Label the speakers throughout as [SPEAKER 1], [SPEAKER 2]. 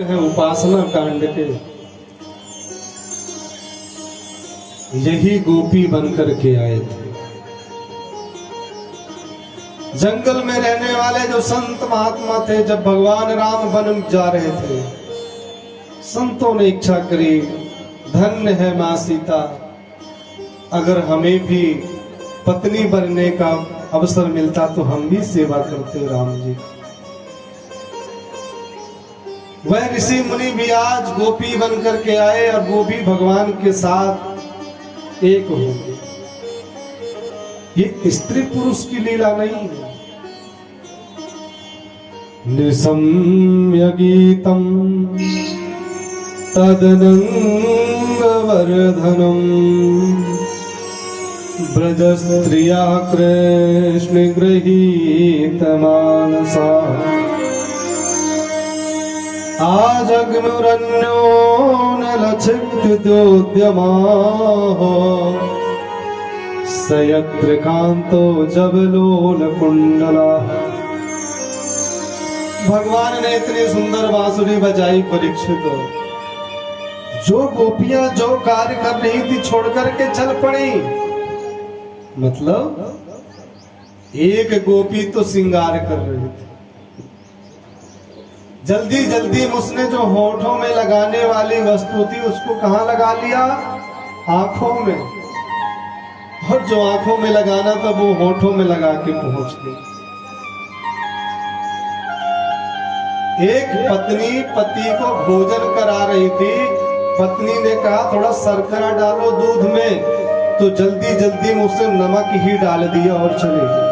[SPEAKER 1] है उपासना कांड के, यही गोपी बनकर के आए थे। जंगल में रहने वाले जो संत महात्मा थे, जब भगवान राम वन जा रहे थे, संतों ने इच्छा करी, धन्य है मां सीता, अगर हमें भी पत्नी बनने का अवसर मिलता तो हम भी सेवा करते राम जी। वह ऋषि मुनि भी आज गोपी बन करके आए और वो भी भगवान के साथ एक हो गए। ये स्त्री पुरुष की लीला नहीं है। निसम्य गीतम तदनंग वर्धनम ब्रज स्त्रिया कृष्ण गृहीत मानसा आजग्नुरन्यो न लक्षिद्योद्यमाः सयत्र कांतो जबलोल कुंडला। भगवान ने इतनी सुंदर बांसुरी बजाई परीक्षित, जो गोपियां जो कार्य कर रही थी छोड़ करके चल पड़ी। मतलब एक गोपी तो श्रृंगार कर रही थी, जल्दी जल्दी उसने जो होठों में लगाने वाली वस्तु थी उसको कहां लगा लिया, आंखों में, और जो आंखों में लगाना था वो होठों में लगा के पहुंच गई। एक पत्नी पति को भोजन करा रही थी, पत्नी ने कहा थोड़ा शर्करा डालो दूध में, तो जल्दी जल्दी मुझसे नमक ही डाल दिया और चली गई।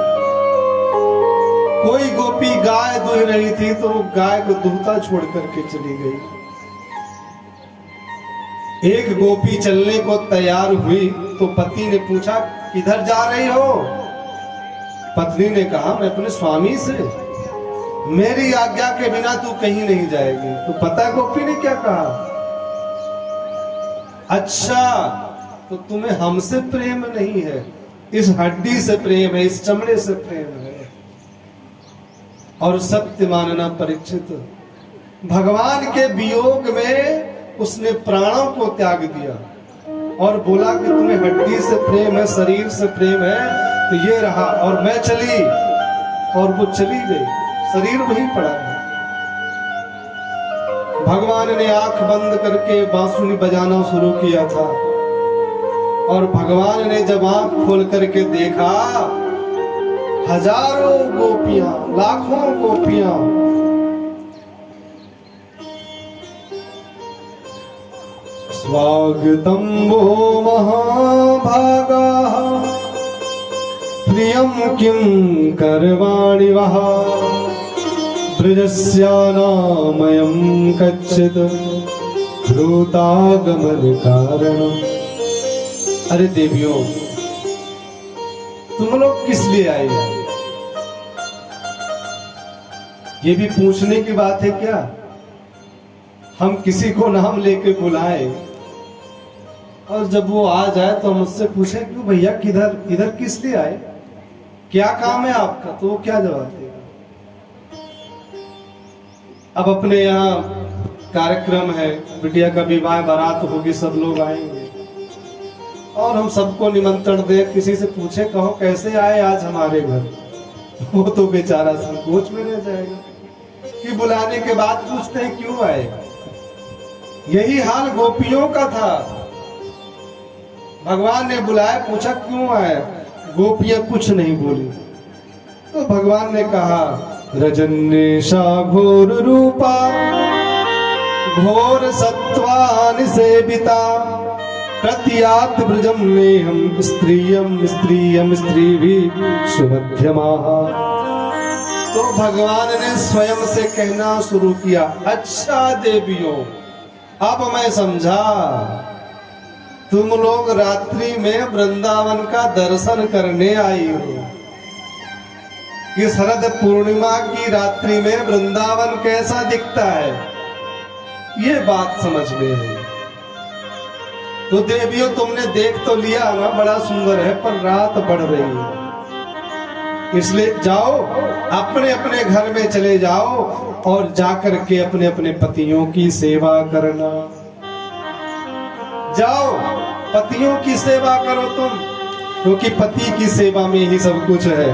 [SPEAKER 1] कोई गोपी गाय दुह रही थी तो गाय को दूहता छोड़ करके चली गई। एक गोपी चलने को तैयार हुई तो पति ने पूछा किधर जा रही हो? पत्नी ने कहा मैं अपने स्वामी से, मेरी आज्ञा के बिना तू कहीं नहीं जाएगी। तो पता गोपी ने क्या कहा, अच्छा तो तुम्हें हमसे प्रेम नहीं है, इस हड्डी से प्रेम है, इस चमड़े से प्रेम है। और सत्य मानना परीक्षित, भगवान के वियोग में उसने प्राणों को त्याग दिया और बोला कि तुम्हें हड्डी से प्रेम है, शरीर से प्रेम है, तो ये रहा। और मैं चली, और वो चली गई, शरीर वहीं पड़ा है। भगवान ने आंख बंद करके बांसुरी बजाना शुरू किया था, और भगवान ने जब आंख खोल करके देखा, हजारों गोपियां, लाखों गोपियां स्वागतम वो महाभागा प्रियम किम करवाणि वह ब्रजस्यानामयं कच्चित् भ्रूतागमन कारणम्। अरे देवियों, तुम लोग किस लिए आए? ये भी पूछने की बात है क्या? हम किसी को नाम लेके बुलाए और जब वो आ जाए तो हम उससे पूछे क्यों भैया किधर इधर किस लिए आए, क्या काम है आपका? तो वो क्या जवाब देगा? अब अपने यहाँ कार्यक्रम है, बिटिया का विवाह, बारात होगी, सब लोग आएंगे और हम सबको निमंत्रण दे, किसी से पूछे कहो कैसे आए आज हमारे घर, वो तो बेचारा संकोच में रह जाएगा कि बुलाने के बाद पूछते हैं क्यों आए। यही हाल गोपियों का था। भगवान ने बुलाया, पूछा क्यों आए, गोपियां कुछ नहीं बोली। तो भगवान ने कहा रजन्येषा घोर रूपा घोर सत्वानि सेविता प्रत्यात ब्रजम में हम स्त्रियम स्त्रियम स्त्री भी सुमध्यमा। तो भगवान ने स्वयं से कहना शुरू किया, अच्छा देवियों अब मैं समझा, तुम लोग रात्रि में वृंदावन का दर्शन करने आई हो। कि शरद पूर्णिमा की रात्रि में वृंदावन कैसा दिखता है, ये बात समझ में है। तो देवियों तुमने देख तो लिया ना, बड़ा सुंदर है, पर रात बढ़ रही है, इसलिए जाओ, अपने अपने घर में चले जाओ और जाकर के अपने अपने पतियों की सेवा करना। जाओ, पतियों की सेवा करो तुम, क्योंकि पति की सेवा में ही सब कुछ है।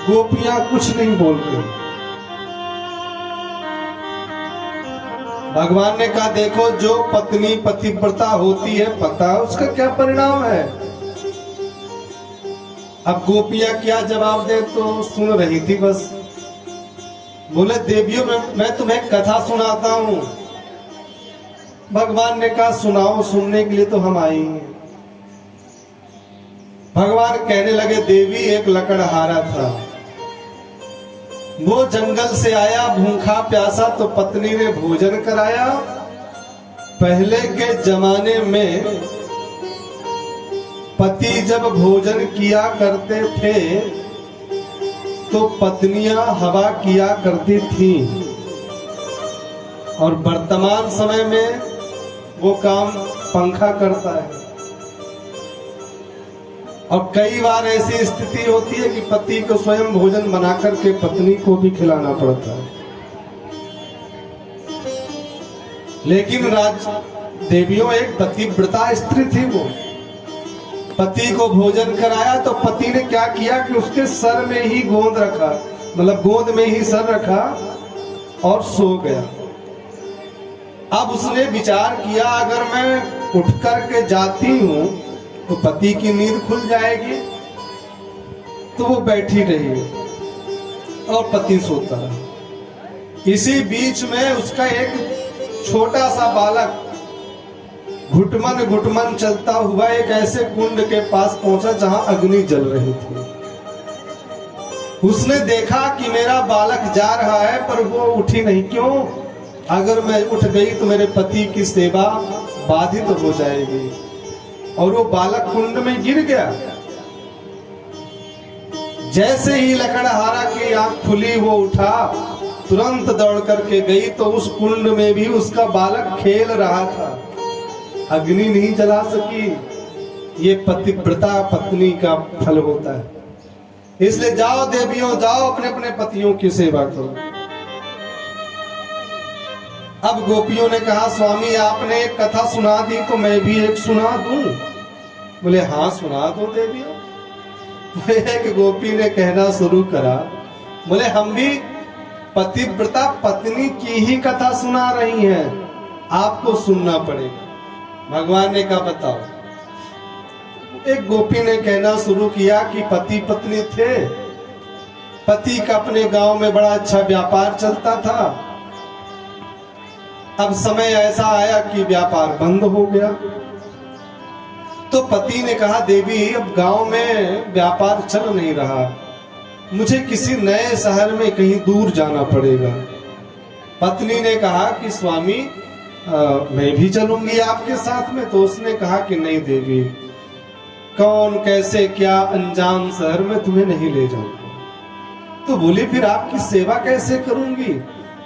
[SPEAKER 1] गोपियां कुछ नहीं बोलती। भगवान ने कहा देखो, जो पत्नी पतिव्रता होती है, पता है उसका क्या परिणाम है। अब गोपियां क्या जवाब दे, तो सुन रही थी बस। बोले देवियों, मैं तुम्हें कथा सुनाता हूं। भगवान ने कहा सुनाओ, सुनने के लिए तो हम आई हैं। भगवान कहने लगे देवी, एक लकड़हारा था, वो जंगल से आया भूखा प्यासा, तो पत्नी ने भोजन कराया। पहले के जमाने में पति जब भोजन किया करते थे तो पत्नियां हवा किया करती थी, और वर्तमान समय में वो काम पंखा करता है। और कई बार ऐसी स्थिति होती है कि पति को स्वयं भोजन बना करके पत्नी को भी खिलाना पड़ता है। लेकिन राज देवियों, एक पतिव्रता स्त्री थी, वो पति को भोजन कराया तो पति ने क्या किया कि उसके सर में ही गोंद रखा, मतलब गोंद में ही सर रखा और सो गया। अब उसने विचार किया, अगर मैं उठ करके जाती हूं तो पति की नींद खुल जाएगी, तो वो बैठी रही और पति सोता रहा। इसी बीच में उसका एक छोटा सा बालक घुटमन घुटमन चलता हुआ एक ऐसे कुंड के पास पहुंचा जहां अग्नि जल रही थी। उसने देखा कि मेरा बालक जा रहा है, पर वो उठी नहीं। क्यों? अगर मैं उठ गई तो मेरे पति की सेवा बाधित हो जाएगी। और वो बालक कुंड में गिर गया। जैसे ही लकड़हारा की आंख खुली, वो उठा, तुरंत दौड़ करके गई तो उस कुंड में भी उसका बालक खेल रहा था। अग्नि नहीं जला सकी। ये पतिव्रता पत्नी का फल होता है। इसलिए जाओ देवियों, जाओ अपने अपने पतियों की सेवा करो। अब गोपियों ने कहा स्वामी, आपने एक कथा सुना दी तो मैं भी एक सुना दूं। बोले हाँ सुना दो देवियों। एक गोपी ने कहना शुरू करा, बोले हम भी पतिव्रता पत्नी की ही कथा सुना रही हैं, आपको सुनना पड़ेगा। भगवान ने कहा बताओ। एक गोपी ने कहना शुरू किया कि पति पत्नी थे, पति का अपने गांव में बड़ा अच्छा व्यापार चलता था। अब समय ऐसा आया कि व्यापार बंद हो गया, तो पति ने कहा देवी अब गांव में व्यापार चल नहीं रहा, मुझे किसी नए शहर में कहीं दूर जाना पड़ेगा। पत्नी ने कहा कि स्वामी मैं भी चलूंगी आपके साथ में। तो उसने कहा कि नहीं देवी, कौन कैसे क्या अनजान शहर में तुम्हें नहीं ले जाऊंगा। तो बोली फिर आपकी सेवा कैसे करूंगी।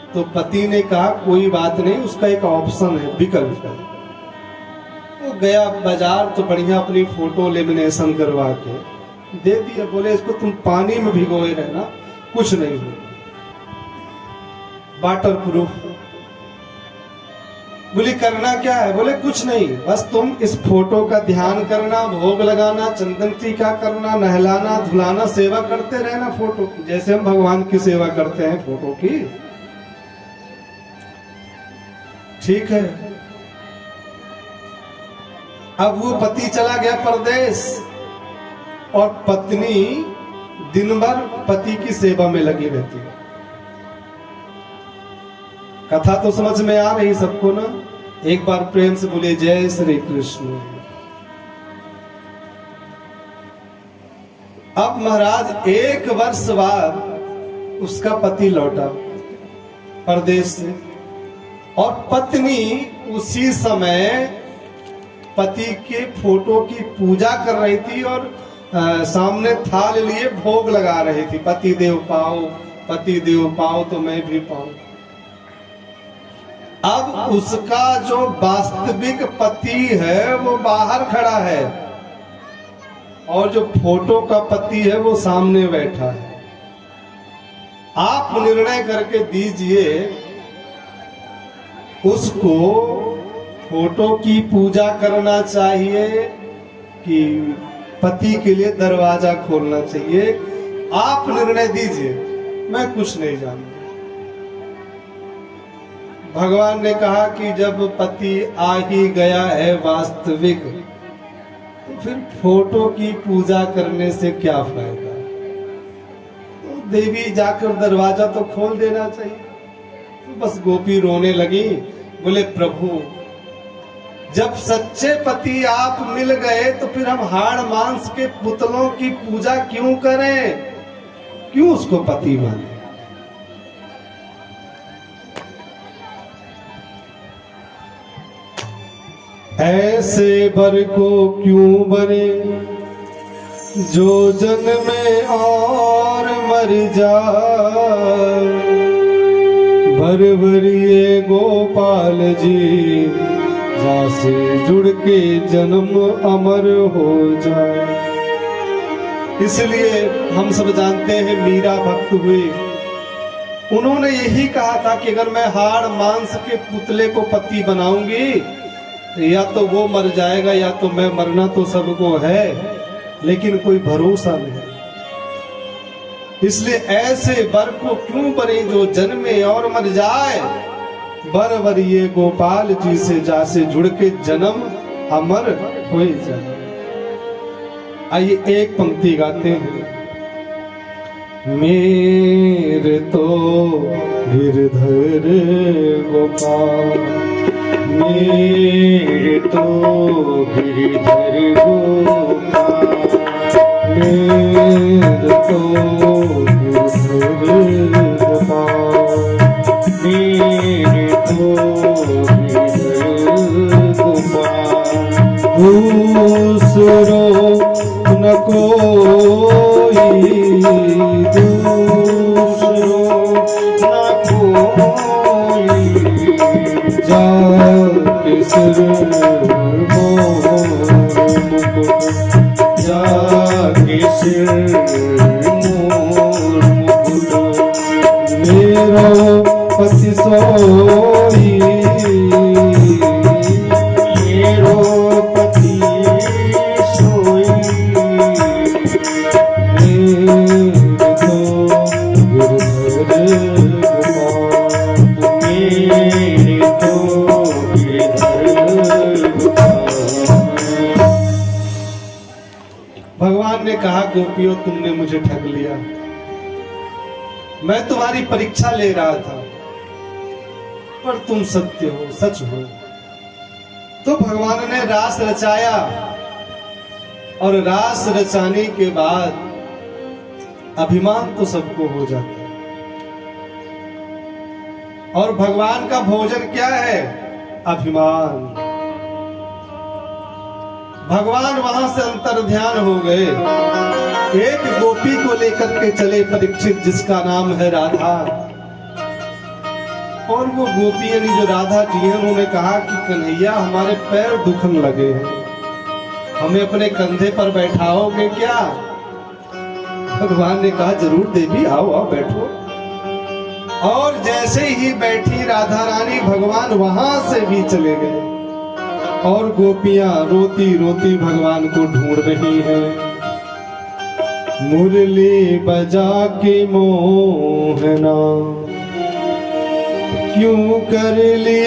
[SPEAKER 1] तो पति ने कहा कोई बात नहीं, उसका एक ऑप्शन है, विकल्प है। तो गया बाजार तो बढ़िया अपनी फोटो लेमिनेशन करवा के दे दिया। बोले इसको तुम पानी में भिगोए रहना, कुछ नहीं हो, वाटर प्रूफ। बोली करना क्या है। बोले कुछ नहीं, बस तुम इस फोटो का ध्यान करना, भोग लगाना, चंदन टीका करना, नहलाना धुलाना, सेवा करते रहना फोटो की, जैसे हम भगवान की सेवा करते हैं फोटो की। ठीक है। अब वो पति चला गया परदेश और पत्नी दिन भर पति की सेवा में लगी रहती है। कथा तो समझ में आ रही सबको ना। एक बार प्रेम से बोले जय श्री कृष्ण। अब महाराज एक वर्ष बाद उसका पति लौटा परदेश से, और पत्नी उसी समय पति के फोटो की पूजा कर रही थी और सामने थाल लिए भोग लगा रही थी। पति देव पाओ, पति देव पाओ तो मैं भी पाऊं। अब उसका जो वास्तविक पति है वो बाहर खड़ा है और जो फोटो का पति है वो सामने बैठा है। आप निर्णय करके दीजिए, उसको फोटो की पूजा करना चाहिए कि पति के लिए दरवाजा खोलना चाहिए? आप निर्णय दीजिए, मैं कुछ नहीं जानता। भगवान ने कहा कि जब पति आ ही गया है वास्तविक, तो फिर फोटो की पूजा करने से क्या फायदा? तो देवी जाकर दरवाजा तो खोल देना चाहिए। तो बस गोपी रोने लगी, बोले प्रभु जब सच्चे पति आप मिल गए तो फिर हम हाड़ मांस के पुतलों की पूजा क्यों करें, क्यों उसको पति माने? ऐसे बर को क्यों बरे जो जन्मे और मर जाए, भरभरिए गोपाल जी जासे जुड़ के जन्म अमर हो जाए। इसलिए हम सब जानते हैं मीरा भक्त हुई, उन्होंने यही कहा था कि अगर मैं हाड़ मांस के पुतले को पति बनाऊंगी तो या तो वो मर जाएगा या तो मैं, मरना तो सबको है लेकिन कोई भरोसा नहीं। इसलिए ऐसे बर को क्यों बरे जो जन्मे और मर जाए, बर वरिये गोपाल जी से जासे जुड़ के जन्म अमर हो जाए। आइए एक पंक्ति गाते हैं। मेरे तो गिरधर गोपाल, मेरे तो गिरधर गोपाल, मेरे तो गिरधर गोपाल, मेरे तो गिरधर गोपाल। दूसरों न कोई, दूसरों न कोई, जाके सिर मोर मुकुट, जाके सिर मोर मुकुट। मेरो पति सोई, मेरो पति सोई, मेरे तो गिरधर गोपाल, मेरे तो गिरधर गोपाल। भगवान ने कहा गोपियों तुमने मुझे ठग लिया, मैं तुम्हारी परीक्षा ले रहा था पर तुम सत्य हो, सच हो। तो भगवान ने रास रचाया और रास रचाने के बाद अभिमान तो सबको हो जाता है। और भगवान का भोजन क्या है? अभिमान। भगवान वहां से अंतर्ध्यान हो गए। एक गोपी को लेकर के चले परीक्षित, जिसका नाम है राधा। और वो गोपी यानी जो राधा जी है, उन्होंने कहा कि कन्हैया हमारे पैर दुखने लगे हैं, हमें अपने कंधे पर बैठाओगे क्या? भगवान ने कहा जरूर देवी, आओ आओ बैठो। और जैसे ही बैठी राधा रानी, भगवान वहां से भी चले गए और गोपियां रोती रोती भगवान को ढूंढ रही हैं। मुरली बजा के मोहना क्यों कर लिया